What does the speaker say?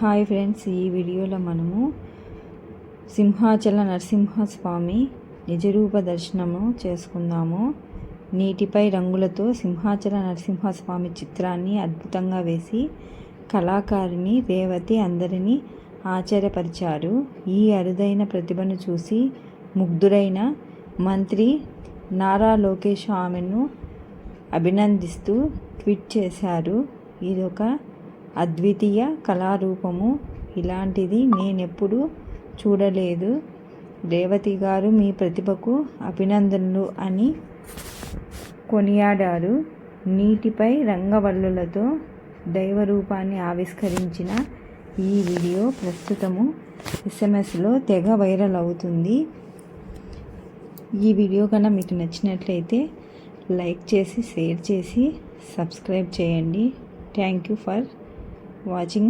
Hi friends, ఈ వీడియోలో మనము సింహాచల నరసింహస్వామి నిజరూప దర్శనము చేసుకుందాము. నీటిపై రంగులతో సింహాచల నరసింహస్వామి చిత్రాన్ని అద్భుతంగా వేసి కళాకారిణి రేవతి అందరినీ ఆశ్చర్యపరిచారు. ఈ అరుదైన ప్రతిభను చూసి ముగ్ధురైన మంత్రి నారా లోకేష్ ఆమెను అభినందిస్తూ ట్వీట్ చేశారు. ఇదొక అద్వితీయ కళారూపము, ఇలాంటిది నేనెప్పుడూ చూడలేదు. రేవతి గారు, మీ ప్రతిభకు అభినందనలు అని కొనియాడారు. నీటిపై రంగవల్లులతో దైవరూపాన్ని ఆవిష్కరించిన ఈ వీడియో ప్రస్తుతము SMS తెగ వైరల్ అవుతుంది. ఈ వీడియో కన్నా మీకు నచ్చినట్లయితే లైక్ చేసి, షేర్ చేసి, సబ్స్క్రైబ్ చేయండి. Thank you for watching.